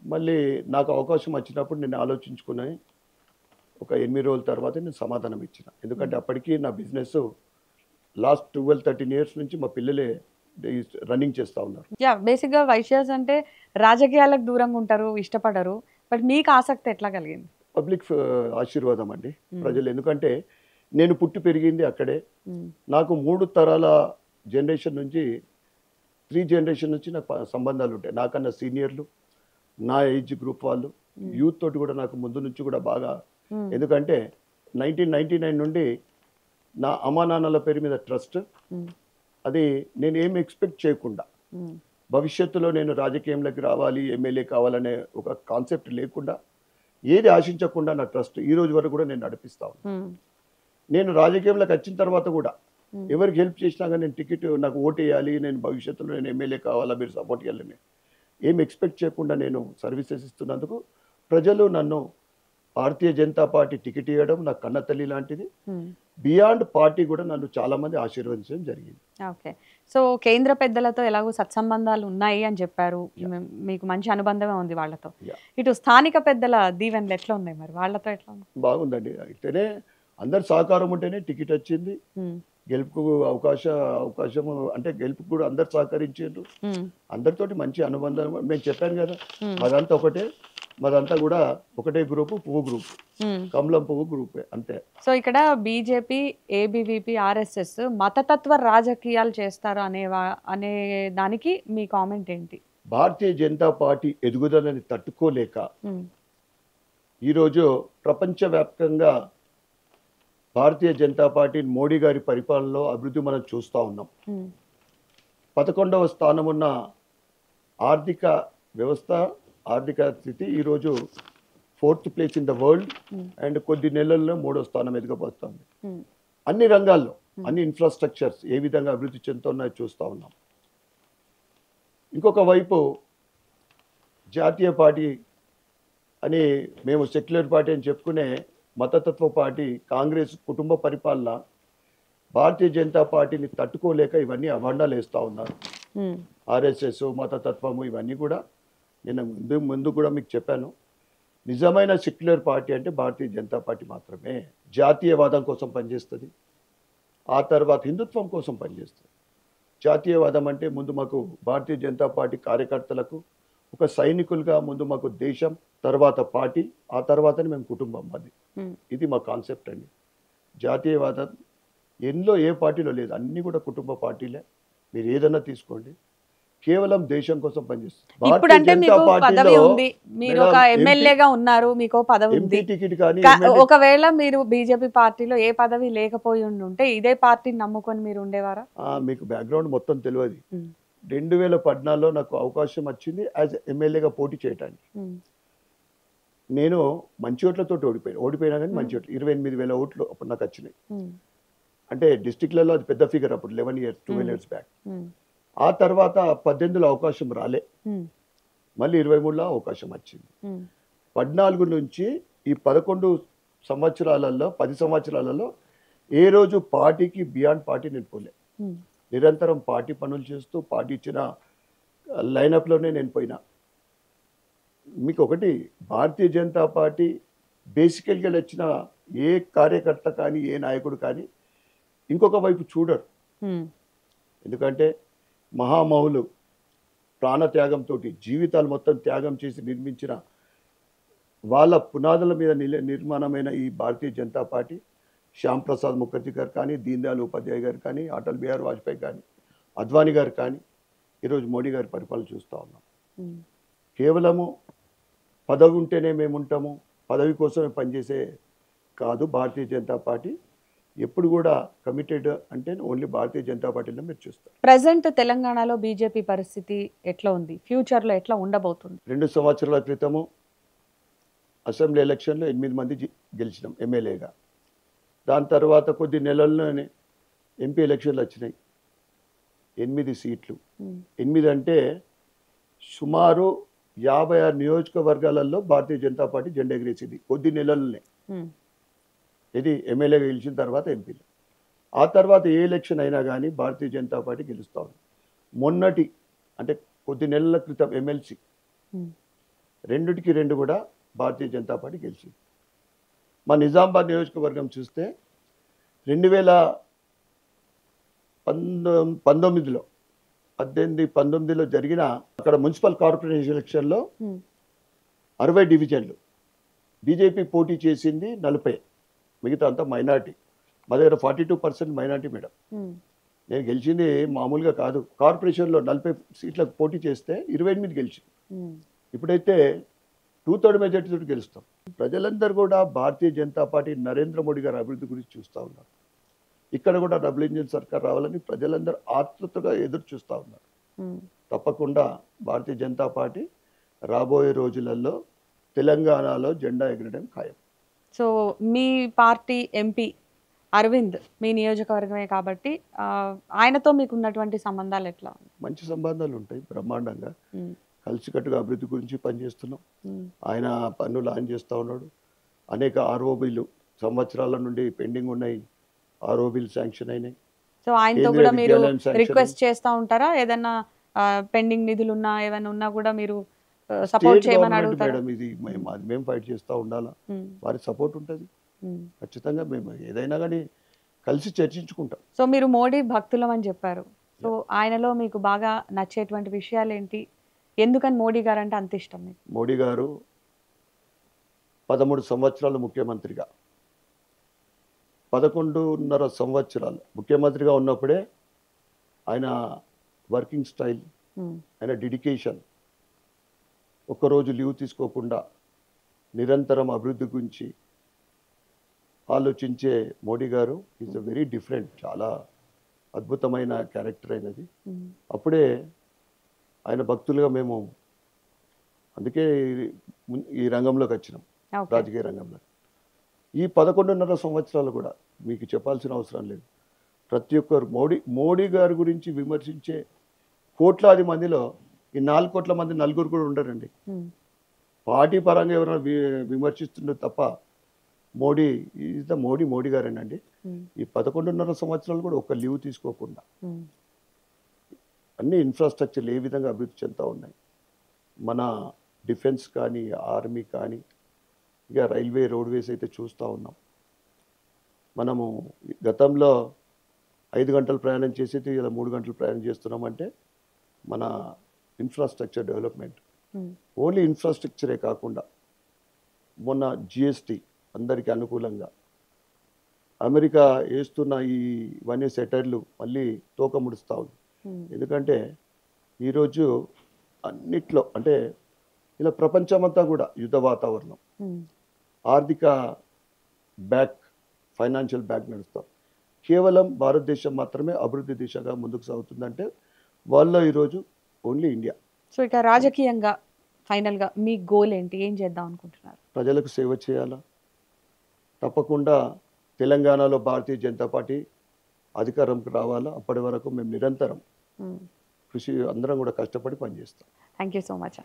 S2: మళ్ళీ నాకు అవకాశం వచ్చినప్పుడు నేను ఆలోచించుకుని ఒక 8 రోజుల తర్వాత నేను సమాధానం ఇచ్చిన. ఎందుకంటే అప్పటికి నా బిజినెస్ లాస్ట్ 12-13 years నుంచి మా పిల్లలే రన్నింగ్ చేస్తూ ఉన్నారు.
S1: బేసిక్గా వైశ్యాస్ అంటే రాజకీయాలకు దూరంగా ఉంటారు, ఇష్టపడరు. బట్ మీకు ఆసక్తి ఎట్లా కలిగింది?
S2: పబ్లిక్ ఆశీర్వాదం అండి, ప్రజలు. ఎందుకంటే నేను పుట్టి పెరిగింది అక్కడే. నాకు 3 తరాల జనరేషన్ నుంచి 3 generation నుంచి నాకు సంబంధాలు ఉంటాయి. నాకన్నా సీనియర్లు, నా ఏజ్ గ్రూప్ వాళ్ళు, యూత్ తోటి కూడా నాకు ముందు నుంచి కూడా బాగా. ఎందుకంటే 1999 నుండి నా అమ్మా నాన్నల పేరు మీద ట్రస్ట్. అది నేను ఏం ఎక్స్పెక్ట్ చేయకుండా, భవిష్యత్తులో నేను రాజకీయంలోకి రావాలి, ఎమ్మెల్యే కావాలనే ఒక కాన్సెప్ట్ లేకుండా, ఏది ఆశించకుండా నా ట్రస్ట్ ఈ రోజు వరకు కూడా నేను నడిపిస్తాను. నేను రాజకీయంలోకి వచ్చిన తర్వాత కూడా ఎవరికి హెల్ప్ చేసినా కానీ నేను టికెట్, నాకు ఓటు వేయాలి, నేను భవిష్యత్తులో నేను ఎమ్మెల్యే కావాలా, మీరు సపోర్ట్ చేయాలని ఏం ఎక్స్పెక్ట్ చేయకుండా నేను సర్వీసెస్ ఇస్తున్నందుకు ప్రజలు నన్ను భారతీయ జనతా పార్టీ టికెట్ ఇవ్వడం నాకు కన్న తల్లి లాంటిది. బియాండ్ పార్టీ కూడా నన్ను చాలా మంది ఆశీర్వదించడం జరిగింది.
S1: ఓకే. సో కేంద్ర పెద్దలతో ఎలాగో సత్సంబంధాలు ఉన్నాయి అని చెప్పారు, మీకు మంచి అనుబంధమే ఉంది వాళ్ళతో. ఇటు స్థానిక పెద్దల దీవెనలు ఎట్లా ఉన్నాయి మరి, వాళ్ళతో ఎట్లా ఉంది?
S2: బాగుందండి. అయితేనే అందరు సహకారం ఉంటేనే టికెట్ వచ్చింది. గెలుపుకు అవకాశం అంటే గెలుపుకు కూడా అందరు సహకరించారు. అందరితోటి మంచి అనుబంధం. నేను చెప్పాను కదా, మాదంతా ఒకటే, మాదంతా కూడా ఒకటే గ్రూపు, పువ్వు గ్రూప్, కమలం పువ్వు గ్రూపే అంతే.
S1: సో ఇక్కడ బీజేపీ, ఏబీవీపీ, ఆర్ఎస్ఎస్ మతతత్వ రాజకీయాలు చేస్తారు అనే దానికి మీ కామెంట్ ఏంటి?
S2: భారతీయ జనతా పార్టీ ఎదుగుదలని తట్టుకోలేక ఈరోజు ప్రపంచవ్యాప్తంగా భారతీయ జనతా పార్టీ మోడీ గారి పరిపాలనలో అభివృద్ధి మనం చూస్తూ ఉన్నాం. 11వ స్థానం ఉన్న ఆర్థిక వ్యవస్థ, ఆర్థిక స్థితి ఈరోజు 4th place in the world and కొద్ది నెలల్లో 3వ స్థానం ఎదగబోతుంది. అన్ని రంగాల్లో, అన్ని ఇన్ఫ్రాస్ట్రక్చర్స్ ఏ విధంగా అభివృద్ధి చెందుతున్నాయో చూస్తూ ఉన్నాం. ఇంకొక వైపు జాతీయ పార్టీ అని మేము సెక్యులర్ పార్టీ అని చెప్పుకునే మతతత్వ పార్టీ కాంగ్రెస్ కుటుంబ పరిపాలన భారతీయ జనతా పార్టీని తట్టుకోలేక ఇవన్నీ అభండాలు వేస్తూ ఉన్నారు. ఆర్ఎస్ఎస్, మతతత్వము ఇవన్నీ కూడా నేను ముందు కూడా మీకు చెప్పాను. నిజమైన సెక్యులర్ పార్టీ అంటే భారతీయ జనతా పార్టీ మాత్రమే. జాతీయవాదం కోసం పనిచేస్తుంది, ఆ తర్వాత హిందుత్వం కోసం పనిచేస్తుంది. జాతీయవాదం అంటే ముందు మాకు భారతీయ జనతా పార్టీ కార్యకర్తలకు ఒక సైనికులుగా ముందు మాకు దేశం, తర్వాత పార్టీ, ఆ తర్వాతనే మేము కుటుంబం. అది ఇది మా కాన్సెప్ట్ అండి. జాతీయవాదం ఎన్నో ఏ పార్టీలో లేదు, అన్నీ కూడా కుటుంబ పార్టీలే. మీరు ఏదన్నా తీసుకోండి, కేవలం దేశం కోసం పనిచేస్తుంది.
S1: ఇప్పుడు అంటే మీకు పదవి ఉంది, మీరు ఒక ఎమ్మెల్యేగా ఉన్నారు, మీకు పదవి ఉంది.
S2: టికెట్ కానీ
S1: ఒకవేళ మీరు బీజేపీ పార్టీలో ఏ పదవి లేకపోయి ఉంటే ఇదే పార్టీని నమ్ముకొని మీరు ఉండేవారా?
S2: మీకు బ్యాక్గ్రౌండ్ మొత్తం తెలియదు. 2014లో నాకు అవకాశం వచ్చింది యాజ్ ఎమ్మెల్యేగా పోటీ చేయడానికి. నేను మంచి ఓట్లతో ఓడిపోయినా కానీ మంచి ఓట్లు 28,000 ఓట్లు అప్పుడు నాకు వచ్చినాయి. అంటే డిస్టిక్లలో అది పెద్ద ఫిగర్ అప్పుడు 12 years బ్యాక్. ఆ తర్వాత 18లో అవకాశం రాలే, మళ్ళీ 23లో అవకాశం వచ్చింది. 14 నుంచి ఈ 11 సంవత్సరాలలో 10 సంవత్సరాలలో ఏ రోజు పార్టీకి బియాండ్ పార్టీ నేను పోలే. నిరంతరం పార్టీ పనులు చేస్తూ పార్టీ ఇచ్చిన లైనప్లోనే నేను పోయినా. మీకు ఒకటి, భారతీయ జనతా పార్టీ బేసికల్గా వచ్చిన ఏ కార్యకర్త కానీ ఏ నాయకుడు కానీ ఇంకొక వైపు చూడరు. ఎందుకంటే మహామహులు ప్రాణత్యాగంతో జీవితాలు మొత్తం త్యాగం చేసి నిర్మించిన వాళ్ళ పునాదుల మీద నిర్మాణమైన ఈ భారతీయ జనతా పార్టీ, శ్యామ్ ప్రసాద్ ముఖర్జీ గారు కానీ, దీన్ దయాళ్ ఉపాధ్యాయ గారు కానీ, అటల్ బిహారీ వాజ్పేయి కానీ, అద్వానీ గారు కానీ, ఈరోజు మోడీ గారి పరిపాలన చూస్తూ ఉన్నాం. కేవలము పదవి ఉంటేనే మేము ఉంటాము, పదవి కోసమే పనిచేసే కాదు భారతీయ జనతా పార్టీ. ఎప్పుడు కూడా కమిటెడ్ అంటే ఓన్లీ భారతీయ జనతా పార్టీలో మీరు చూస్తారు.
S1: ప్రజెంట్ తెలంగాణలో బీజేపీ పరిస్థితి ఎట్లా ఉంది, ఫ్యూచర్లో ఎట్లా ఉండబోతుంది?
S2: 2 సంవత్సరాల క్రితము అసెంబ్లీ ఎలక్షన్లో 8 మంది గెలిచినాం ఎమ్మెల్యేగా. దాని తర్వాత కొద్ది నెలల్లోనే ఎంపీ ఎలక్షన్లు వచ్చినాయి, 8 సీట్లు. 8 అంటే సుమారు 56 నియోజకవర్గాలలో భారతీయ జనతా పార్టీ జెండా ఎగిరేసింది కొద్ది నెలలనే. ఇది ఎమ్మెల్యేగా గెలిచిన తర్వాత ఎంపీలు. ఆ తర్వాత ఏ ఎలక్షన్ అయినా కానీ భారతీయ జనతా పార్టీ గెలుస్తూ ఉంది. మొన్నటి అంటే కొద్ది నెలల క్రితం ఎమ్మెల్సీ 2కి 2 కూడా భారతీయ జనతా పార్టీ గెలిచింది. మా నిజామాబాద్ నియోజకవర్గం చూస్తే 2019లో 19లో జరిగిన అక్కడ మున్సిపల్ కార్పొరేషన్ ఎలక్షన్లో 60 డివిజన్లు బీజేపీ పోటీ చేసింది 40, మిగతా అంతా మైనార్టీ. మా దగ్గర 42% మైనార్టీ మేడం. నేను గెలిచింది మామూలుగా కాదు, కార్పొరేషన్లో 40 సీట్లకు పోటీ చేస్తే 28 గెలిచింది. ఇప్పుడైతే 2/3 మెజార్టీతో గెలుస్తాం. ప్రజలందరూ కూడా భారతీయ జనతా పార్టీ నరేంద్ర మోడీ గారి అభివృద్ధి గురించి చూస్తూ ఉన్నారు. ఇక్కడ కూడా డబుల్ ఇంజిన్ సర్కార్ రావాలని ప్రజలందరూ ఆతృతగా ఎదురు చూస్తూ ఉన్నారు. తప్పకుండా భారతీయ జనతా పార్టీ రాబోయే రోజులలో తెలంగాణలో జెండా ఎగరడం ఖాయం.
S1: సో మీ పార్టీ ఎంపీ అరవింద్ మీ నియోజకవర్గమే కాబట్టి ఆయనతో మీకు ఉన్నటువంటి సంబంధాలు ఎట్లా?
S2: మంచి సంబంధాలు ఉంటాయి, బ్రహ్మాండంగా కలిసికట్టుగా అభివృద్ధి గురించి పనిచేస్తున్నాం. ఆయన పన్నులు ఆయన చేస్తూ ఉన్నాడు. అనేక ఆర్ఓబీలు సంవత్సరాల నుండి పెండింగ్ ఉన్నాయి, ఆర్ఓబీలు శాంక్షన్ అయినాయి.
S1: సో ఆయనతో కూడా మీరు రిక్వెస్ట్ చేస్తూ ఉంటారా? ఏదైనా పెండింగ్ నిధులు ఉన్నా ఏమైనా ఉన్నా కూడా మీరు సపోర్ట్ చేయమని అడుగుతారా?
S2: మేడం ఇది మేము ఫైట్ చేస్తూ ఉండాలా, వారి సపోర్ట్ ఉంటుంది ఖచ్చితంగా. మేము ఏదైనా కానీ కలిసి చర్చించుకుంటాం.
S1: సో మీరు మోడీ భక్తులం అని చెప్పారు. సో ఆయనలో మీకు బాగా నచ్చేటువంటి విషయాలు ఏంటి? ఎందుకని మోడీ గారు అంటే అంత ఇష్టం మీకు?
S2: మోడీ గారు 13 సంవత్సరాలు ముఖ్యమంత్రిగా, 11.5 సంవత్సరాలు ముఖ్యమంత్రిగా ఉన్నప్పుడే ఆయన వర్కింగ్ స్టైల్, ఆయన డెడికేషన్, ఒక్కరోజు లీవ్ తీసుకోకుండా నిరంతరం అభివృద్ధి గురించి ఆలోచించే మోడీ గారు ఈజ్ అ వెరీ డిఫరెంట్, చాలా అద్భుతమైన క్యారెక్టర్ అయినది. అప్పుడే ఆయన భక్తులుగా మేము అందుకే ఈ రంగంలోకి వచ్చినాం,
S1: ఓకే.
S2: రాజకీయ రంగంలో. ఈ 11.5 సంవత్సరాలు కూడా మీకు చెప్పాల్సిన అవసరం లేదు. ప్రతి ఒక్కరు మోడీ గారి గురించి విమర్శించే కోట్లాది మందిలో ఈ 4 కోట్ల మంది నలుగురు కూడా ఉండరండి. పార్టీ పరంగా ఎవరైనా విమర్శిస్తుండే తప్ప మోడీ ఈజ్ ద మోడీ గారేనండి. ఈ 11.5 సంవత్సరాలు కూడా ఒక లీవ్ తీసుకోకుండా అన్ని ఇన్ఫ్రాస్ట్రక్చర్లు ఏ విధంగా అభివృద్ధి చెందుతూ ఉన్నాయి. మన డిఫెన్స్ కానీ, ఆర్మీ కానీ, ఇక రైల్వే, రోడ్వేస్ అయితే చూస్తూ ఉన్నాం. మనము గతంలో 5 గంటలు ప్రయాణం చేసేది ఇలా 3 గంటలు ప్రయాణం చేస్తున్నామంటే మన ఇన్ఫ్రాస్ట్రక్చర్ డెవలప్మెంట్. ఓన్లీ ఇన్ఫ్రాస్ట్రక్చరే కాకుండా మొన్న జిఎస్టీ అందరికీ అనుకూలంగా అమెరికా వేస్తున్న ఇవన్నీ సెటర్లు మళ్ళీ తోక ముడుస్తూ ఉంది. ఎందుకంటే ఈరోజు అన్నిట్లో అంటే ఇలా ప్రపంచమంతా కూడా యుద్ధ వాతావరణం, ఆర్థిక ఫైనాన్షియల్ బ్యాక్ నడుస్తాం. కేవలం భారతదేశం మాత్రమే అభివృద్ధి దిశగా ముందుకు సాగుతుందంటే వాళ్ళలో ఈరోజు ఓన్లీ ఇండియా.
S1: సో ఇక రాజకీయంగా ఫైనల్గా మీ గోల్ ఏంటి? ఏం చేద్దాం అనుకుంటున్నారు?
S2: ప్రజలకు సేవ చేయాలా, తప్పకుండా తెలంగాణలో భారతీయ జనతా పార్టీ అధికారంకి రావాలా. అప్పటి వరకు మేము నిరంతరం కృషి అందరం కూడా కష్టపడి పనిచేస్తాం.
S1: Thank you so much.